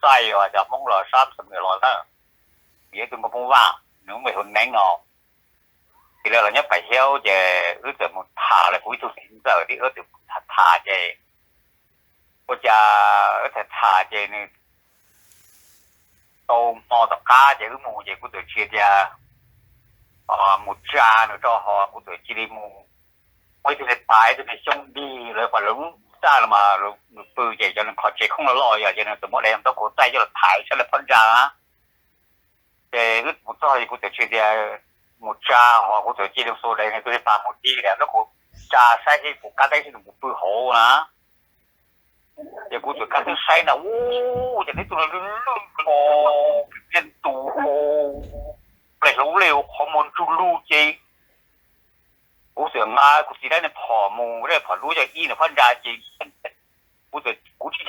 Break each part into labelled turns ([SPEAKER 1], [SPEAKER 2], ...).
[SPEAKER 1] sai và cho mong là sắp sửa người lo đó vậy tôi cũng vào nếu mà hôm nay ngọ thì là nhất phải theo về ước tưởng một thả là cuối tuần giờ thì ước tưởng thả về cô cha ước tưởng thả về này tô mò tập cá về ước mù về của tôi chia ra một cha nữa cho họ của tôi chia đi mù mấy thứ này bài thì xong đi rồi còn lúc ra là mà bự vậy cho nên họ chỉ không là lo vậy cho nên tụi mỗi em tôi cổ tay cho là thải sẽ là phân ra để ước một thời của tôi chia ra một cha họ của tôi chia được số đây này tôi phải một đi để nó của cha sai thì của các cái thì một bự hổ nữa để của tôi các cái sai nào cho nên tôi nó liên tục lại lũ liều hormone chu lu chi của tôi mà của tôi này bỏ mù đấy bỏ lũ cho y nó phân ra chi của tôi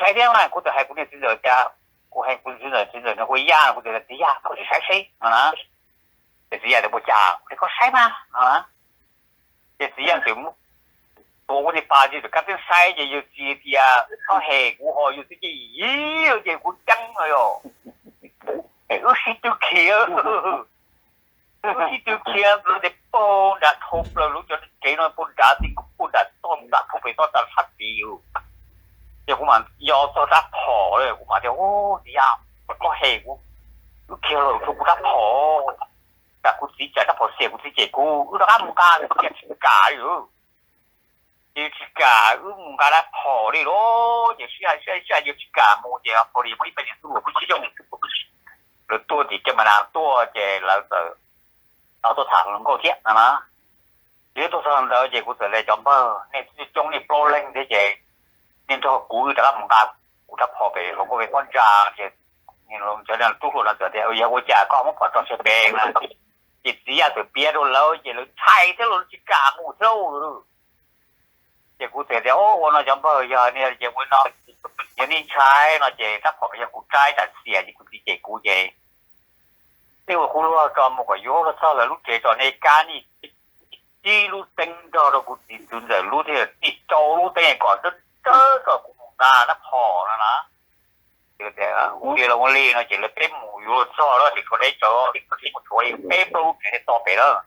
[SPEAKER 1] sai thế này của tôi hay của tôi giờ cha của hay của tôi giờ nó quay ra của tôi là tí ra của tôi sai hả thì chỉ là được một chàng thì có sai mà hả thì chỉ là từ tôi có thể ba gì được các cái sai gì gì có hề của họ như thế gì gì của trắng rồi ước sĩ từ kia ước sĩ từ kia rồi để bố đã thốt rồi lúc cho cái nó bố đã thì cũng bố đã tôm đã không phải to đã phát biểu thì cũng mà do tôi đã bỏ rồi cũng mà thì ô thì có hề của ước kia rồi tôi cũng đã bỏ cả cô chỉ trả bỏ xe cô chỉ chạy cô ước đó một ca thì chỉ cả rồi thì chỉ cả ước một ca đã bỏ đi đó thì sẽ chỉ cả một giờ bỏ đi mấy bên tôi cũng chỉ dùng rồi tôi thì cho mà làm tôi thì là tôi thẳng nó có thiệt mà nếu tôi thằng đó thì cũng sẽ lấy chọn bơ nên trong này pro lên thế vậy nên cho cú đã một ca cú đã bỏ về không có về con trà thì nên cho nên tôi là giờ thì giờ tôi trả có một khoản trò chơi bèn là chỉ là từ bia đồ lâu chỉ là thay thế luôn chỉ cả một lâu rồi chỉ cụ thể đó nó chẳng bao giờ này chỉ muốn nó giờ đi trái nó chỉ sắp họ giờ cụ trái đặt xìa thì cụ chỉ cụ vậy nếu mà cụ lo cho một cái yếu nó sao là lúc chế cho này cá đi đi lúc tinh cho nó cụ chỉ từ giờ lúc thì đi châu lúc tinh còn rất đỡ rồi cụ ta nó phò nó đó thì cái là only nó chỉ là cái mùi yếu cho đó thì có đấy cho thì có thể một chuỗi cái bầu cái to bé đó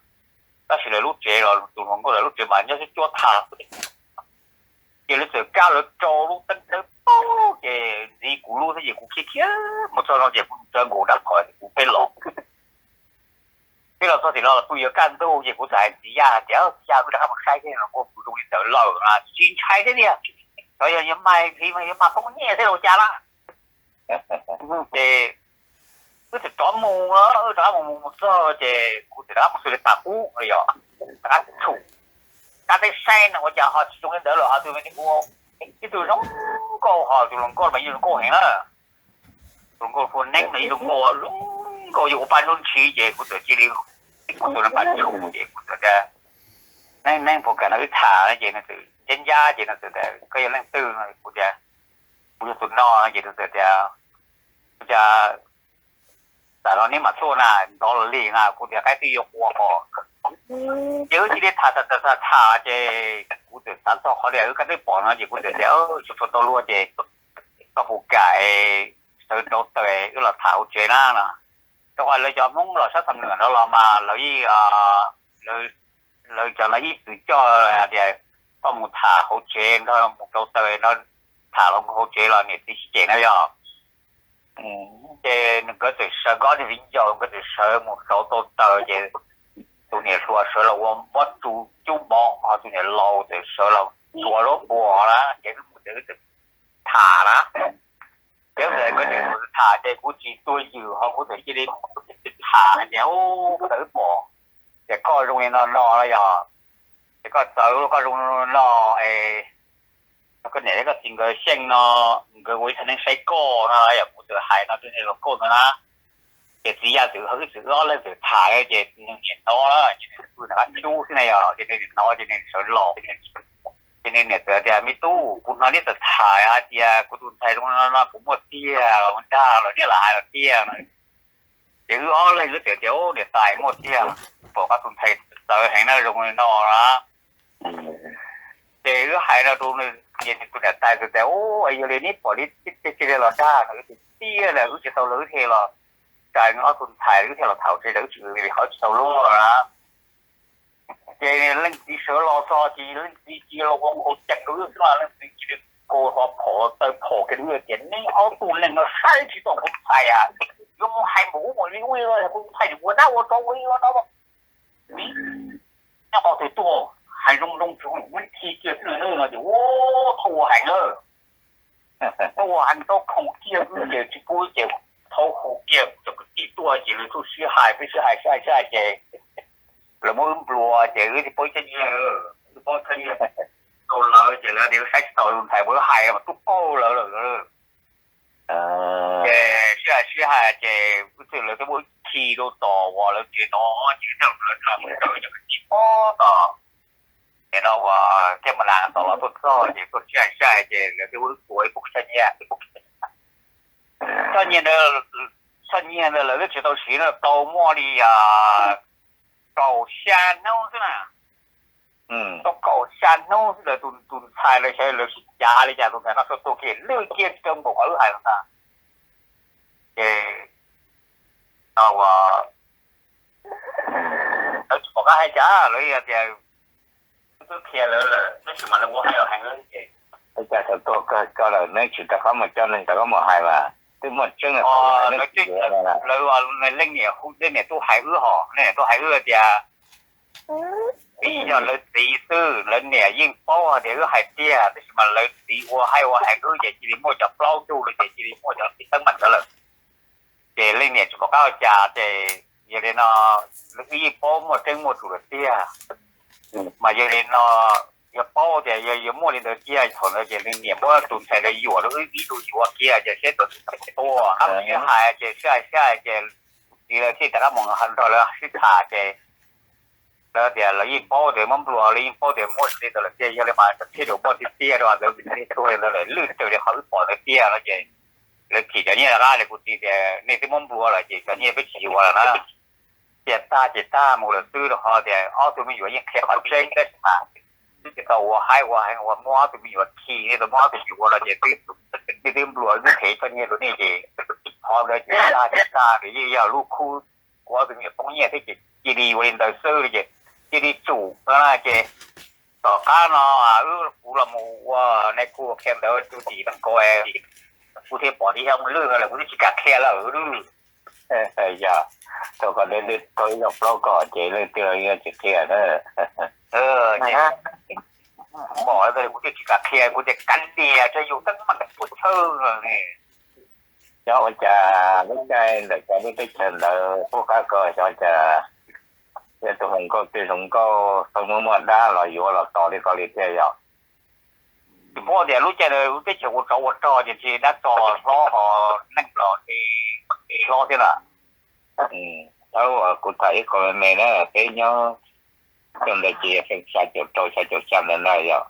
[SPEAKER 1] đó chỉ là lúc chế rồi tụi nó có là lúc chế mà nhớ cái chỗ thả thì lúc chế cao lúc cho lúc tinh tới bao cái gì cũng lúc cái gì cũng kia một số nó chỉ cũng chân ngủ đắp khỏi cũng phải lọt cái là sao thì nó là bây giờ can đâu gì cũng tại gì ya chéo ya cứ đã mặc sai thế nó có phụ dụng tự lờ là chín sai thế đi rồi giờ nhắm mai khi mà không có nghe thế đâu cha lá thì cứ thì chó mù đó chó mù một số thì cũng thì đó một số tạp cũ rồi giờ các chủ các cái xe nào cho họ dùng cái đỡ là họ từ bên mua cái từ nó cô họ từ lòng cô mà dùng cô hẹn đó lòng cô phun nén này dùng cô dùng ban luôn chỉ về của tụi chị đi của tụi nó ban chủ về của tụi ta nén phụ cả nó thả vậy là từ trên da vậy là từ cái lên tư của cha của tụi nó vậy từ cha tại nó nếu mà xua là đó là liền của cái tiêu của họ nhớ chỉ để thả về của tụi sản xuất họ để cái bỏ nó gì của tụi đéo cho tôi luôn về có phụ cải sự đầu tư cái là thảo chế na nè cho gọi là cho muốn là sát thành người đó là mà lấy lời cho lấy tự cho để có một thả hỗ trợ thôi một đầu tư nó thả lòng hỗ trợ là người thì chế nó rồi chế có thể sợ có thì vinh dự có thể sợ một số đầu tư chế tụi này sợ là mất chú bỏ họ tụi này lâu thì sợ là chùa nó bỏ đó chế nó một cái thả đó nếu để có thể thả để của chị tôi dự họ có thể chỉ đi thả nếu có thể bỏ để coi luôn nó là giờ để có tự có luôn nó cái này cái tình cái sinh nó cái với thằng say co nó là một thứ hại nó trên là co nó để chỉ ra từ hơi từ đó lên từ thả cái gì nhìn nó đó là chú thế này à cho nên nó cho nên sợ lọ cho nên này từ mi tu cũng nói từ thả thì cũng tụi thầy nó cũng một tia con cha rồi là hai là tia này chữ đó lên cái tiểu để tài một tia bỏ các tụi thầy sợ hẹn nó dùng nó đó thì cái hai là tụi kia thì tôi đã tay tôi thấy ô ai giờ này bỏ đi cái là ra cái tia là cái tàu lưới thế là trái nó tuần thái cái là thảo thế đó chứ vì họ tàu lúa rồi cái này lên đi sửa lo so chỉ lên đi lo con hột chặt cái là lên đi cô họ bỏ cái đứa tiền này họ tu lên nó sai chỉ toàn không phải à dùng hai mũ mà đi quay rồi cũng phải của đâu có quay đó mà nó họ thì tua hai rong chúng mình thi kia cái nơi là ô thua hành ơi thua hành都không kia cái gì chỉ cố chỉ thâu khổ kia cho cái tí tua chỉ là thu xí hại với xí hại cái là mỗi lúa chỉ thì bôi chân nhiều bôi chân nhiều câu lỡ chỉ là điều sách tàu thầy bữa hai mà tút ô lỡ xí hại chỉ cái là cái bôi khi đâu tỏ hoặc là chỉ nó chỉ đâu là mình đợi cho cái gì đó tỏ thì đâu cái mà làm tỏ là tốt rồi chỉ có xí hại chỉ là cái bôi cuối bốc chân nha tất nhiên là cái chế độ xí là tàu mua đi cầu xa nâu thế nào tàu cầu xa nâu là tụi xài là sẽ là xích giá đi chả tụi cái nó tụi kia lưu kia trong bộ ở hai là thì nó nó có cái hai giá rồi thì cứ kia là nó chỉ mà nó có hai hàng nữa thì
[SPEAKER 2] cái tôi có là nếu chỉ ta có một cho nên ta có một hai mà tôi một chân là
[SPEAKER 1] nó chứ lời này lên nhỉ không lên nhỉ tôi hãy ưa họ này tôi hãy ưa thì bây giờ lời tỷ sư lên nhỉ nhưng bao thì ưa hãy tia tức mà lời tỷ hãy ưa thì chỉ mua cho bao chu rồi chỉ mua cho cái tấm mặt đó là thì lên nhỉ có cao trà thì giờ đến nó cái bao một trên một chủ tia mà giờ đến nó giờ bao thì giờ mua đến được kia còn là giờ lên nhỉ mua tụi thầy là dùa nó ví dụ dùa kia giờ sẽ được to hấp như hai giờ sai thì là khi ta mong hành rồi là khi thả thì là thì là yên bao thì mong đùa là yên bao thì mua thì là kia giờ mà khi được bao thì kia rồi rồi thì tôi là lưỡi từ để họ bỏ cái kia là gì là khi cho như là ra thì cũng thì nên cái mong đùa là gì cho như cái chịu là nó chỉ ta một lần tư rồi họ thì tụi mình vừa những kẹp ở trên đấy mà cái tàu hai mua tụi mình vừa khi thì mua tụi mình là gì cái đêm đùa như thế cho như là gì họ là chỉ ta thì giờ lúc khu của tụi mình không nhẹ thế chỉ đi lên đời sư thì chỉ đi chủ đó là chỉ tỏ cá nó cũng là một này khu kèm đó chú chỉ bằng coi cụ thể bỏ đi không lương là cũng chỉ cả khe là ở lương
[SPEAKER 2] giờ tôi còn đến tôi gặp lâu cỏ chỉ lên chơi chỉ kia nữa
[SPEAKER 1] bỏ rồi cũng chỉ cả khe cũng chỉ cắn đìa cho dù tất mặt phút thơ rồi
[SPEAKER 2] cho cha lúc đây là cho cái chuyện là phố cá cờ cho cha để tôi không có không muốn đá là vô là tỏ đi coi đi theo rồi
[SPEAKER 1] thì bố thì lúc chơi rồi cái chuyện của trò thì đã trò lo họ nâng lò thì lo thế nào
[SPEAKER 2] đâu cụ thể còn này nó cái nhớ trong đại chỉ phải sai chỗ chăm lên đây rồi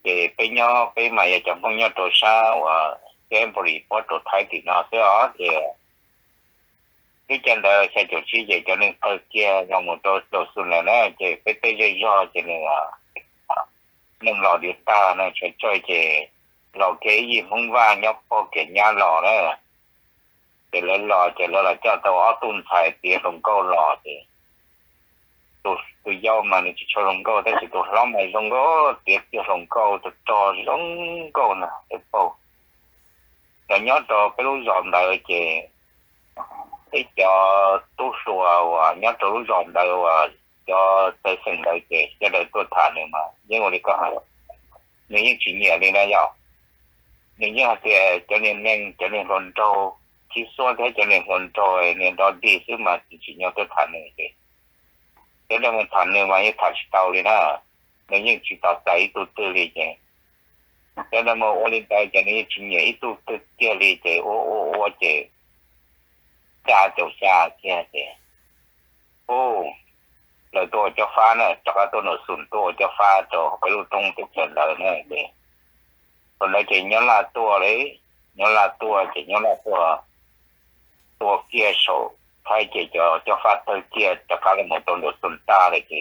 [SPEAKER 2] thì cái nhớ cái mà giờ trong phong nhớ chỗ sao và cái body pot chỗ thái thì nó sẽ ở thì cái chân đời sai chỗ chi vậy cho nên tôi kia trong một chỗ xuân này nó chỉ cái do cho nên là nên lò điều ta nó sẽ chơi thì lò cái gì không va nhóc po cái nhà lò đó thì lên lò thì là cho tao ở tuần phải thì không có lò thì tôi giao mà nó chỉ cho không có thế thì tôi làm mày không có tiệc cho không có tôi cho không có nè cái po rồi nhớ cho cái lối dọn đời thì cái cho tôi sủa và nhớ cho lối dọn đời và cho tôi sinh đời thì cho đời tôi thả nữa mà nhưng mà đi có hay nếu như chỉ nhẹ đi là giàu nếu như thì cho nên con trâu chỉ số thế cho nên con trâu nên đó đi chứ mà chỉ nhớ tôi thả nữa thì thế là mình thả nữa mà như thả tàu đi đó nếu như chỉ tàu tay tôi tự đi chứ thế là mà ô lên tay cho nên chỉ nhẹ tôi kia đi thì ô chứ cha chỗ xa kia thì lời tôi cho pha nữa cho cái tôi nó sụn tôi cho pha cho cái lúc trong cái trận đời này để còn lại chỉ nhớ là tôi đấy nhớ là tôi chỉ nhớ là tôi kia số thay chỉ cho pha tôi kia cho cái một tôi nó sụn ta đấy chứ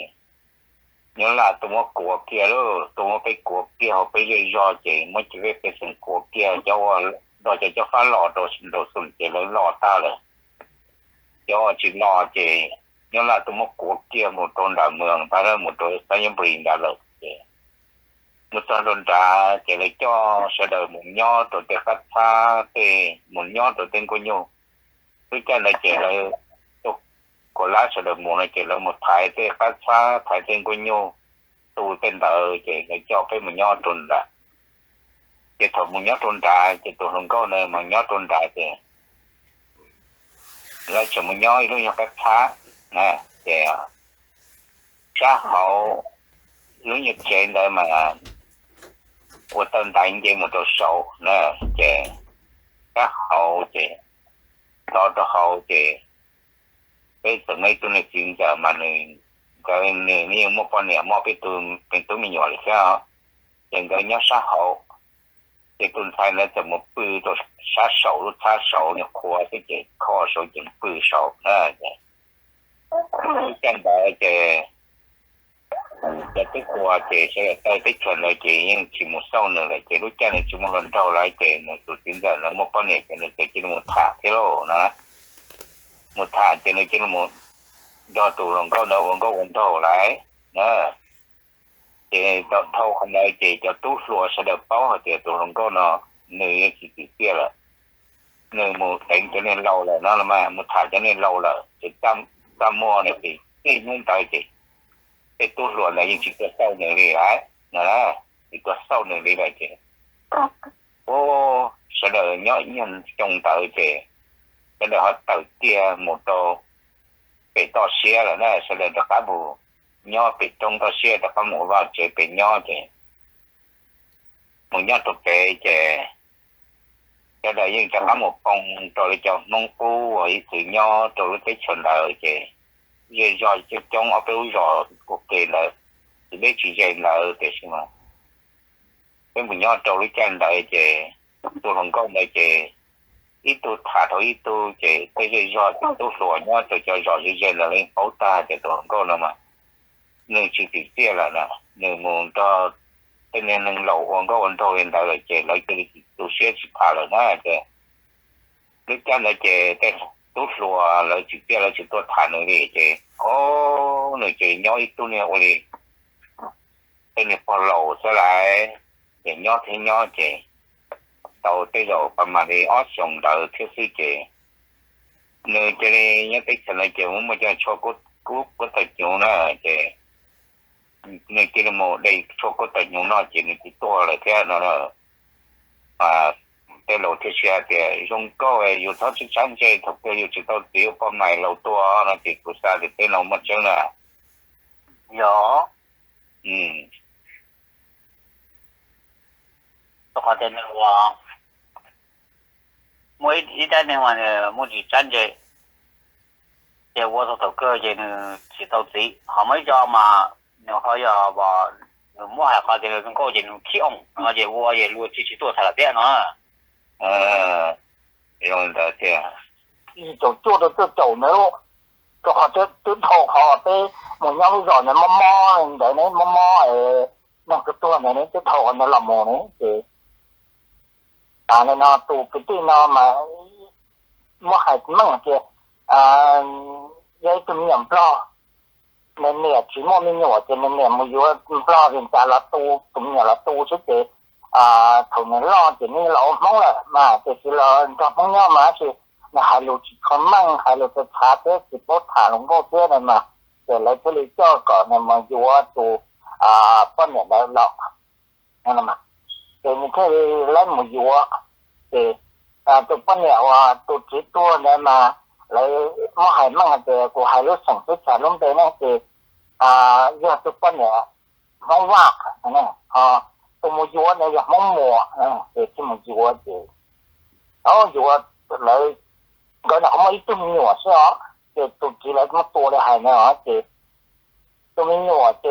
[SPEAKER 2] nhớ là tụi nó của kia đó tụi nó phải của kia họ phải dây do chị mới chỉ biết cái sự của kia cho cho phá lò đồ sụn chị lấy lò ta rồi cho chỉ lò chị nhớ là tụi nó của kia một tôn đại mường ta là một đôi ta như bình đã lợi chị một tôn đã chị lấy cho sẽ đời một nho rồi để phát pha thì một nho rồi tên cô nhau cứ cái này chị lấy của lá sẽ đời một này chị lấy một thái thì phát pha thái tên cô nhau tu tên đỡ chị lấy cho cái một nho tôn đã chị thọ một nho tôn đã chị tụi không có nơi mà nho tôn đã chị lấy cho một nho lúc nhau phát pha nè chị xã hậu lúc như chị đây mà của tên đánh chị một đồ sầu nè chị xã hậu chị đó hậu chị cái từ mấy tôi này chuyện giờ mà cái này một con này một cái tôi mình nhỏ lại sao hiện cái nhớ xã hậu thì tôi thấy làจะmột bự đồ xã sầu nhập khoa cái chị kho sầu chuyện bự sầu nè cái đó chịจะที่กลัวเจใช่แต่ที่ชวนเลยเจยังชิมุเศร้าหนึ่งเลยเจรู้จักในชิมุรันเท่าไรเจในสุดที่จะแล้วมุปเนี่ยเจในเจกินมุถาที่โลนะมุถาเจในกินมุดอตูลงก็ดอวงก็วนเท่าไรนะเจดอเท่าคนใดเจจะตู้สัวเสด็จเป้าเจตัวลงก็เนาะเนื้อสิเตี้ยละเนื้อมุเต็งจะเน้นเราเลยนั่นละมามุถาจะเน้นเราเลยจะจำมัวเนี่ยปีนี่มุ่งใจเจcái tu luyện là những chỉ có sau này đi ấy nè chỉ có sau này đi lại chị ô sẽ đợi nhỏ nhân trong tờ chị sẽ đợi họ tờ kia một tô bị to xe là nè sẽ đợi được cả bộ nhỏ bị trong to xe được cả một vào chị bị nhỏ chị một nhỏ tục kệ chị sẽ đợi những cho cả một con rồi cho mong phu rồi từ nhỏ rồi cái chuyện đời chị giờ rồi trong ở đâu rồi cuộc đời là thì biết chỉ dạy là để xem mà cái mình nhớ trâu lấy chân đại chị tôi không có đại chị ít tôi thả thôi ít tôi chị cái gì rồi tôi rồi nhớ tôi cho rồi dạy là lên bảo ta thì tôi không có nữa mà nên chỉ tiếc là nè nên muốn cho cái nên nâng lầu còn có ổn thôi hiện tại là chị lấy cái tôi sẽ thả rồi đó chị lấy chân đại chị cái tôi rồi là chỉ tiếc là chỉ tôi thả nữa đi chị ô người chị nhớ ít tôi nè ôi cái này bỏ lầu sẽ lại để nhớ thì nhớ chị đầu tới rồi mà đi ót xong đợi thiếu sĩ chị nơi chị đi nhớ tích là chị muốn mà cho có tài nhiều nữa chị nơi chị một đây cho có tài nhiều nó chị này chị to là thế nó là cái lầu thiết xe thì dùng câu ấy dùng tháo chiếc sáng chơi thực tế dùng chỉ tao tiêu con này lầu to nó thì của sao thì tên lầu mất chân là
[SPEAKER 1] rõ
[SPEAKER 2] ừ
[SPEAKER 1] tôi có tên là mỗi ít cái này mà mỗi chỉ tranh chơi thì tôi thầu cơ chơi chỉ tao tí họ mới cho mà nếu họ giờ vào mua hàng họ thì cũng có gì khí ông mà chỉ mua gì luôn chỉ tôi thay là thế nó
[SPEAKER 2] 用的这样
[SPEAKER 3] 一种做的这种呢，就好这头好的，我要是让人妈妈的呢，妈妈那个多呢，这头呢老母呢，这，啊那都不对呢嘛，我还弄这也怎么样不了，那只莫名我这那没有不了人家了都怎么样了都是这。thằng này lo thì nên lo mong là mà thì lo trong mong nhau mà thì là hai lô chỉ còn mang hai lô cái thả thế thì bớt thả nó có thế này mà để lấy cái lý do cả này mà dù tụ con này đã lọ nên là mà thì mình thấy lấy một dù thì tụ con này tụ chỉ tua này mà lấy mà hai mang thì của hai lô sản xuất trả luôn thế này thì giờ tụ con này không vạc này tôi mua dúa này là món mùa để cái một dúa thì đó dúa lại gọi là không mấy tôi nhiều sao thì tôi chỉ lấy mộtตัวlà hay nữa thì tôi mới nhiều thì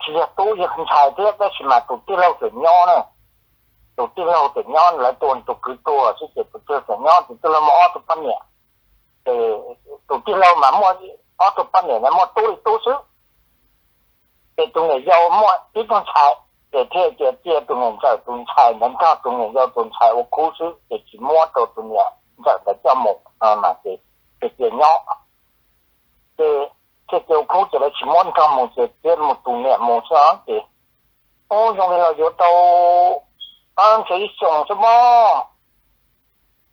[SPEAKER 3] chỉ là tôi chỉ không xài thế đó mà tôi chỉ lâu từ nhỏ nữa tôi chỉ lâu từ nhỏ lại tôi cứ tôi chứ tôi chưa từ nhỏ thì tôi là mua tôi bán nhẹ thì tôi chỉ lâu mà mua tôi bán nhẹ là mua tôi xứ để tụi người giàu mua ít con trái để thế để tụi người giàu tụi trái nâng cao tụi người giàu tụi trái ở khu xứ để chỉ mua đồ tụi người giàu để cho một mà để nhỏ để kiểu khu chỉ là chỉ mua trong một để một tụi người một số để ô trong này là vô tàu ăn chỉ sống chứ mà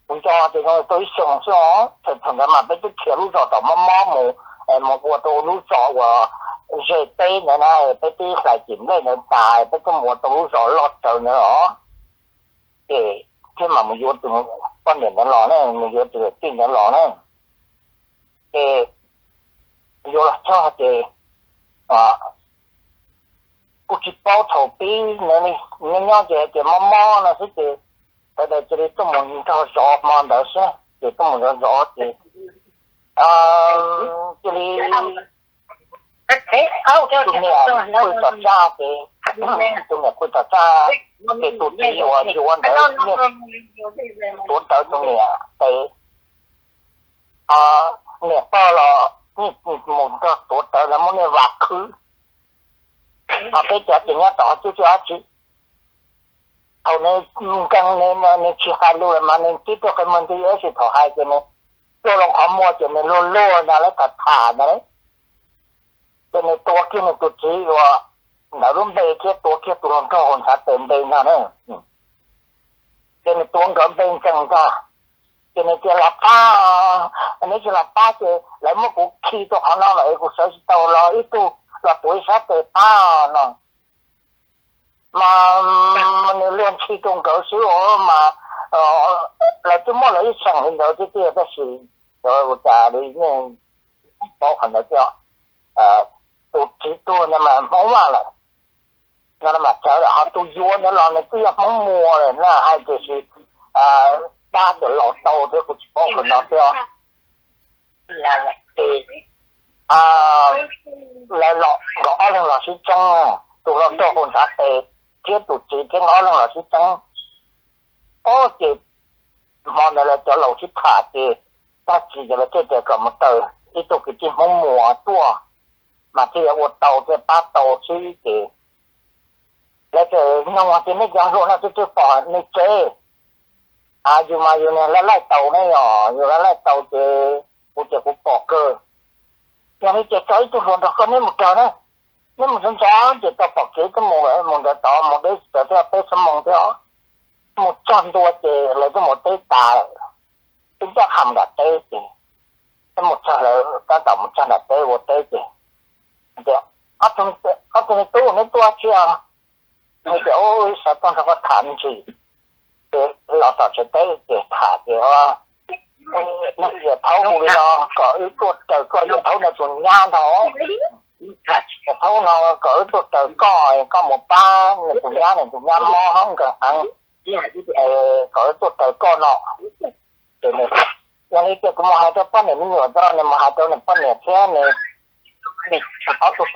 [SPEAKER 3] bây giờ thì tôi sống chứ thì thằng mà bây giờ thiếu lúc rồi tao mà một bộ đồ lúc rồi và rồi tây này này bây giờ phải chỉnh đây này tài bây giờ một đồ lúc rồi lót rồi nữa thì khi mà mình vô từ quan điểm nó lò này mình vô từ tin nó lò này thì vô là cho thì cũng chỉ bao thầu bí này này nhau thì mà nó sẽ thì tại đây chỉ tôi muốn cho rõ mà đó sẽ thì tôi muốn rõ thì chỉ
[SPEAKER 4] thế
[SPEAKER 3] tụi nhà quy tắc ra thì tụi nhà quy tắc ra thì tụi chị yêu anh đấy tụi tới tụi nhà thì nhà to là một cái tụi tới là một người vạc khứ bây giờ thì nhà đó chứ chị hầu này càng nên chỉ hai luôn mà nên chỉ có cái vấn đề ấy thì thọ hai cái này tôi lòng họ mua cho nên luôn luôn là lấy cả thả đấy cho nên tôi kia này tôi chỉ là nó luôn đây kia tôi kia tôi làm cho hồn sát tiền đây nào đấy cho nên tôi cầm bên chẳng ra cho nên kia là anh ấy chỉ là ba thì lấy một cuộc khi tôi họ nói lại cuộc sống tàu là ít tu là tuổi sát từ nó mà mình luôn khi công cỡ xíu mà là tôi muốn lấy sang hình đó cái kia cái gì rồi một trà đi nhưng có phần đó cho tôi chỉ tôi nhưng mà không mà lại nó mà chờ là họ tôi vô nó là nó cứ không mua rồi nó hai cái gì ba cái lọt tàu thì cũng có phần đó cho là thì là lọt gõ lên là sĩ trong tôi làm cho hồn sát thì kia tụi chị cái ngõ là sĩ trong có chị món này là cho lẩu sĩ thả thì ta chỉ là cái cầm một tờ ít tôi cái chim không mùa tua mà thì ở một tàu thì ba tàu sĩ thì lấy cái nông thì nó giang rồi nó chưa bỏ nó chế dù mà dù này lại tàu này nhỏ dù lại tàu thì cũng bỏ cơ cho nên cái tôi còn được có nên một trò đó nếu mà chúng ta chỉ tập học chế cái một cái tỏ một cái trở theo cái sâm mông đó 100多隻嚟都冇啲大，點解冚日啲嘅？都冇出嚟，家就冇出嚟啲我啲嘅。就我仲多你多隻啊！你就實當佢個彈住，嘅落頭出啲嘅爬嘅啊！那個頭嘅咯，個頭就仲啱頭。cái thấu nó cỡ tôi từ có một ba người cũng nhá này cũng nhá mò không cần ăn cỡ tôi từ có nọ thì này yang itu cũng hai chỗ pan này nhiều đó này mà hai chỗ này pan này thế này ở tôi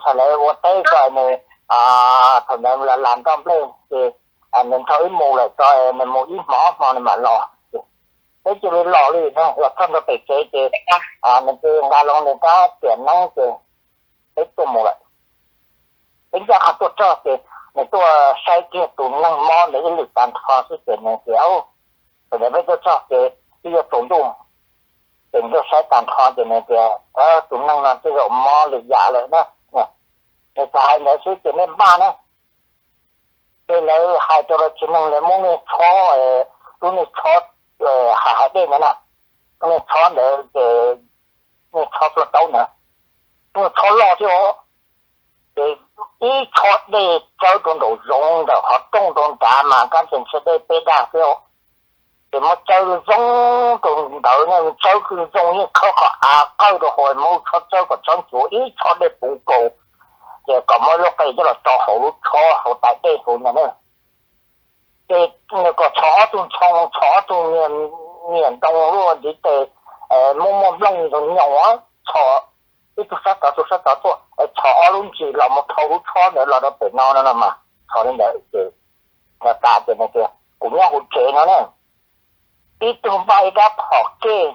[SPEAKER 3] xài lại một tay rồi này thằng này là làm trong lên thì mình thấy mua lại rồi mình mua ít mỏ này mà lò thế chỉ lấy lò đi thôi là không có phải chế thì mình cứ ngã lông này có tiền năng thì tôi mua lại tính ra học tôi cho thì này tôi sai kia tôi năng mò để cái lịch bàn thọ sự kiện này kéo rồi để bây giờ cho thì bây giờ tôi dùng để tôi sai bàn thọ thì này kéo tôi năng làm cái rộng mò lịch giả lại đó nè sai nữa sự kiện này ba nữa đây là hai chỗ là chỉ năng để muốn cho tôi này cho hai bên nữa nè tôi cho để cho tôi đâu nữa tôi cho lo chứ thì ý cho đi cho con đồ dùng rồi họ tung con cả mà các chuyện sẽ đi bê đa chứ thì mà chơi dùng con đồ này chơi cứ dùng như khó coi được hồi mua cho chơi còn trong chỗ ý cho đi phụ cầu thì còn mỗi lúc này rất là cho hậu tại đây hậu này nữa thì người có chó tôi miền đông luôn thì từ mua lông rồi nhỏ chó tôi sát đó chó luôn chỉ là một thấu chó nữa là nó phải no nó mà chó nên đấy thì là ta thì này kia cũng nhau hụt chế nó nè ít tôi bay đã họ kê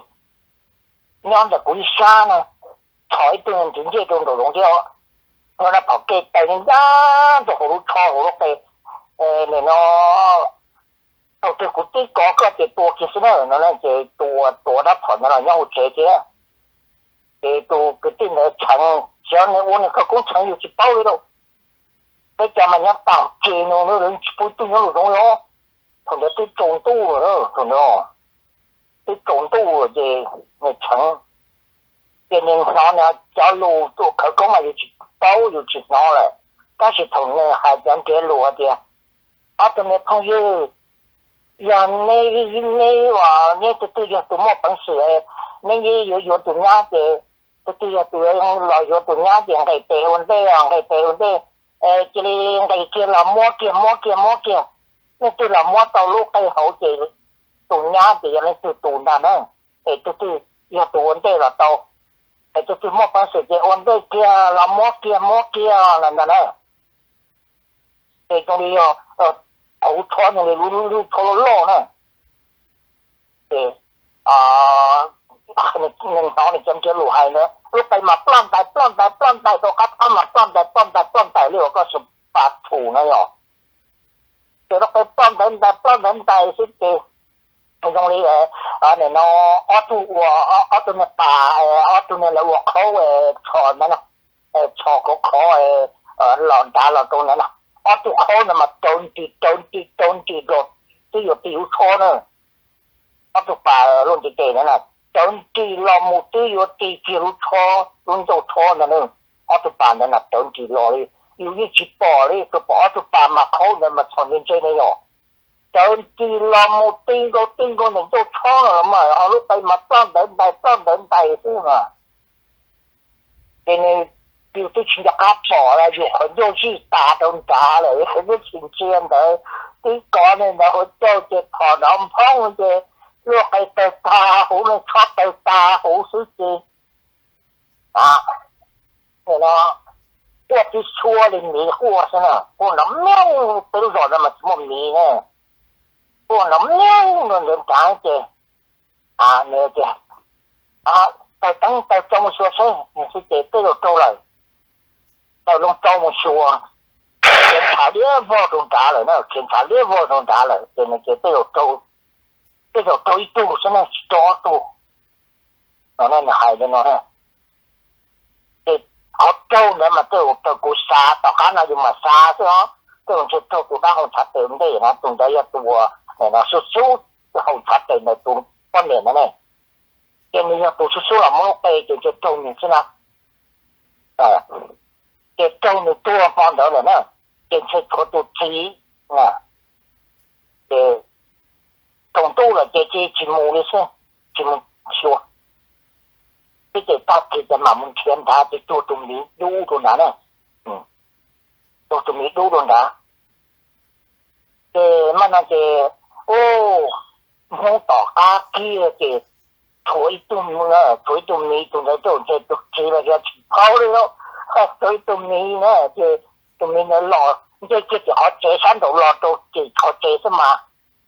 [SPEAKER 3] nhau là cũng xa nè chó ít tôi chính chế trong đồ đúng chưa 我那跑给带人家就好错好嘅你喏，到最古啲嗰個嘅多其實呢，那就多得跑那然後姐姐，都個啲呢長，像你我那個工程有去包嘅咯，你講乜嘢包接呢？那人不定有種咯，同埋啲重度咯，同埋啲重度嘅那長。嘅人上呢，走路都佢講話要去包要去攞嚟，但是同呢係講嘅路嘅，我同你朋友，人你話你對人都冇本事誒，你有對人嘅，對人來有對人嘅係地運啲啊，係地運啲，這裡係叫la摸，你對la摸到路係好嘅，對人嘅人對對人呢，對有對運啲啦到。就是冇本事嘅，我哋叫la摸啦，種啲好錯嘅路錯路呢，你講你點嘅路係呢？路ไปมาปล้อน帶到夾啱嘛，ปล้อน帶呢個18圖呢喲，就落去ปล้อน帶先嘅。種啲你喏，我做咩ป่า我做咩หัวเขา坐นั่นน่ะ坐個เขาหลอนตาหลอนตรงนั้นน่ะ我做เขาน่ะมาโดนตี個都要表錯呢我做ป่ารุ่นที่เก่งนั่นน่ะโดนตีลอมู都要ตี表錯รุ่น做錯นั่นน่ะ我做ป่านั่นน่ะโดนตีลอเลย要一直播咧個播我做ป่ามาเขาน่ะมา從邊追你喲就自落冇邊個人都錯啦嘛，我都對麥當帶先嘛。你表啲錢就夾錯啦，要很多次打到假啦，很多錢賺到，啲講呢就好多隻台南方嘅，落係到打好咧，錯到打好少隻。你咯，我啲錯你未貨先啊，我諗咩都做得咪冇味呢。我諗呢人講嘅你嘅到周末說聲，你是給這個周嚟，到弄周末說，檢查2分鐘打嚟，那檢查2分鐘打嚟，給那個這個周一度，現在是多度，那你還的呢？澳洲呢嘛都個沙，到可能就嘛沙是哦，這種就做到好差點的，那種的要多。那叔好差地咪做半年啦呢，嘅你要做叔啦，冇俾就做年先啦，嘅做你多幫到人啦，嘅出嗰度知嘅做多啦，嘅節目嘅先，節目說，呢個大嘅就慢慢聽他就做到你錄到哪呢？做到你錄到哪？嘅乜嘢？冇ต่ออากี้嘅ถอยตุ้มนะถอยตุ้มนี้ตรงนั้นตรงเจ็ดตุกทีแล้วจะเขาเลยเนาะถอยตุ้มนี้นะเจตรงนี้เนี่ยหล่อเจ๊จะเอาเจ๊ชั้นตัวหล่อตัวเจ๊เขาเจ๊สมา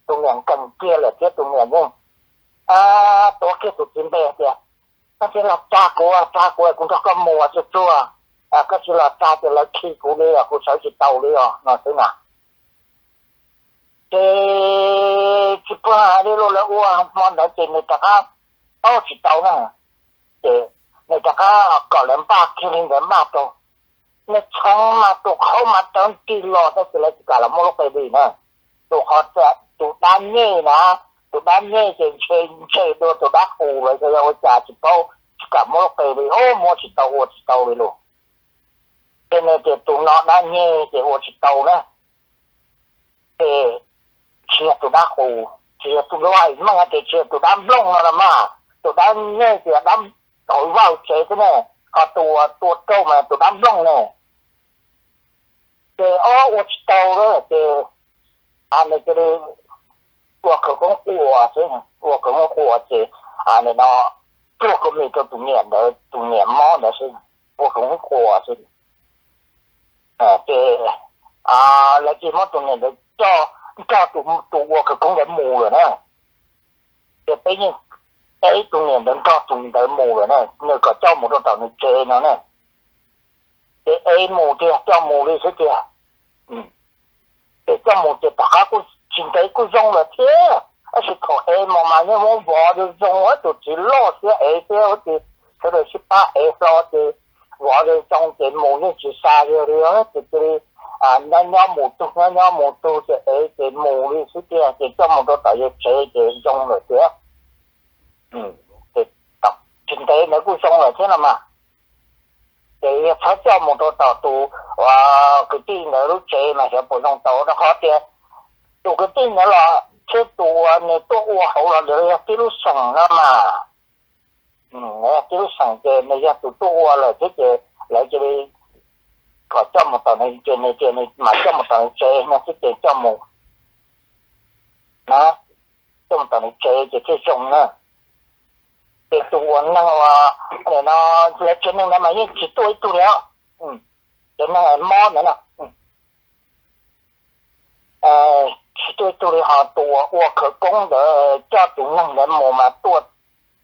[SPEAKER 3] ตรงอย่างกันเกลียเลยเจ๊ตรงอย่างนี้ตัวเกลียตุกจินเบียเจ๊ก็จะหลับจากัวกูก็มัวจะตัวก็จะหลับจากจะแล้วขี้กูเลยกูใช้จิตเตาเลยนอนซื้อหนาchỉ qua đi luôn là uang món đó chỉ người ta có chỉ tàu nè để người ta có làm ba khi mình làm ba tàu người trong mà tụ khâu mà trong kỳ lò đó thì là cả là một cái gì nè tụ họ sẽ tụ đan nhẹ chơi đồ tụ đá hù rồi rồi trả chỉ tàu cả một cái gì một chỉ tàu đi luôn cho nên thì tụ nó đan nhẹ thì chỉ tàu nè để chia tụ đá hù chia tụ loại mà cái chia tụ đám lông là mà tụ đám nghe thì đám thổi vào chế thế này họ tụ câu mà tụ đám lông này thì ở tàu đó thì này cái của cũng của chứ của cũng của thì này nó của cũng mình tụ niệm món đó chứ của cũng của chứ thì là chỉ món tụ niệm để cho tụ cũng để mù rồi nè thì bây giờ cái tụ niệm đến cho tụ để mù rồi nè người có cho một đôi tàu người chơi nó nè cái ấy mù thì cho mù đi thế kìa để cho mù thì cả cũng chính thấy cũng dùng là thế ở sự thọ ấy mà như muốn vợ được dùng á tụi chỉ lo thế ấy thế thì cái đó sẽ ba ấy lo thì vợ được trong cái mù như chỉ xa rồi á thì nó một tu thì ấy cái mù đi thế kìa thì cho một đôi tay chế thì dùng rồi thế thì tập chính thấy nó cũng dùng là thế nào mà thì phải cho một đôi tàu tù và cái tin nó lúc chế mà sẽ bổ sung tàu nó khó tiền tụ cái tin nó là chế tụ này tụ hậu là để cái lúc sẵn đó mà cái lúc sẵn thì này ra tụ là thế thì lại cho đi có cho một tàu này mà cho một tàu này chế nó sẽ chế cho một nó cho một tàu này chế thì cái dùng nữa để tụ nó để nó lấy chuyện này mà như chỉ tụ đó để nó mò nữa nè chỉ tụ họ tụ qua khởi công để cho tụ năng để mồ mà tụ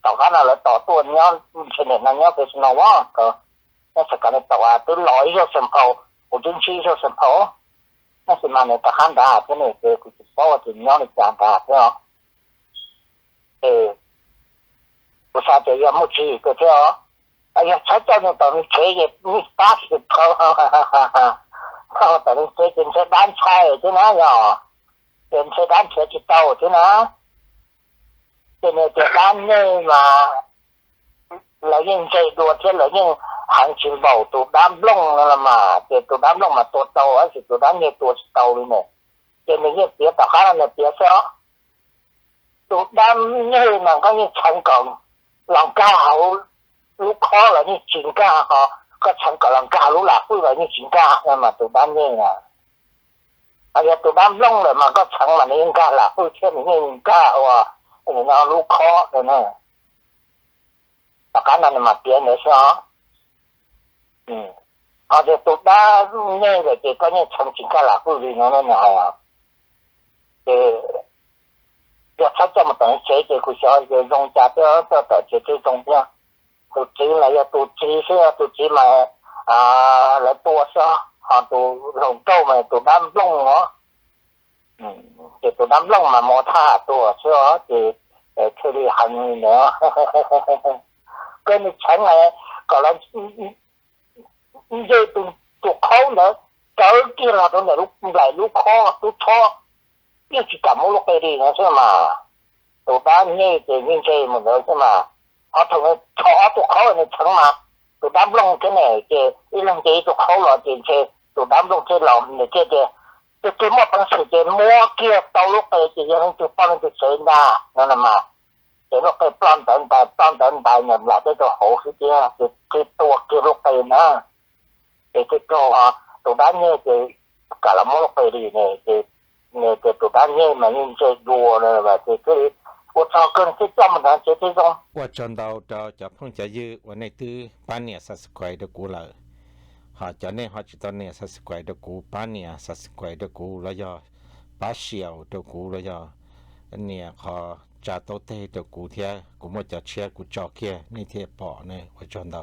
[SPEAKER 3] tàu cá nào là tụ nhau trên này nó nhau cái nào quá cơ nó sẽ cái tàu tụ lỗi cho sản phẩm của chính trị cho sản phẩm nó sẽ mà này ta khán giả cái này cái số thì nhau này chẳng cả thế không不啥子要么去个这，哎呀，才叫你等你车也你80头，等你车电车单菜真那样，电车单车去到真那，现在这单呢嘛，来人这多这来人行情保都单弄了嘛，这都单弄嘛多刀而且都单也多刀了呢，现在也别打哈了别说，都单呢嘛个你成功。人家好，如可能你真假哈，个成个人家如哪会来你真假，那么都单呢啊，哎呀，都单弄了嘛，个成嘛你应该啦，会听你应该哇，你那如可的呢，大家那嘛变的说，而且都单那个这个你成真假啦，会你那那啊，要他这么等谁这个小一个用家的这种样，都只来要都只是要都只买来多少都弄够嘛都单弄哦，这都单弄嘛摩擦多少这处理很呢，跟你钱来搞了你这都考呢，搞几了都来路考都错。一直感冒落去的那是嘛，都单呢这你这么多是嘛，同个错都考人成嘛，都单弄这呢这一弄这都考了这都单弄这老的这么长时间摸给到落去这样就放在谁的，那了嘛，这落去plan等人啦，这个好时间这多给落去呢，这个都单呢这搞了摸落去的呢这。那个都单呢嘛，你这多了吧？这我操，跟这这么长这种。
[SPEAKER 4] 我转到จะเพิ่งจะยื้อวันในตื้อป้านเนี่ยสัสควายเดกูเลยหาจะเนี่ยหาจิตอนเนี่ยสัสควายเดกูป้านเนี่ยสัสควายเดกูแล้วย่อป้าเชียวเดกูแล้วย่อเนี่ยขอจะโตเตเดกูเทียกูมั่วจะเชียกูจอกเคียนี่เทียปอเนี่ยว่าจน到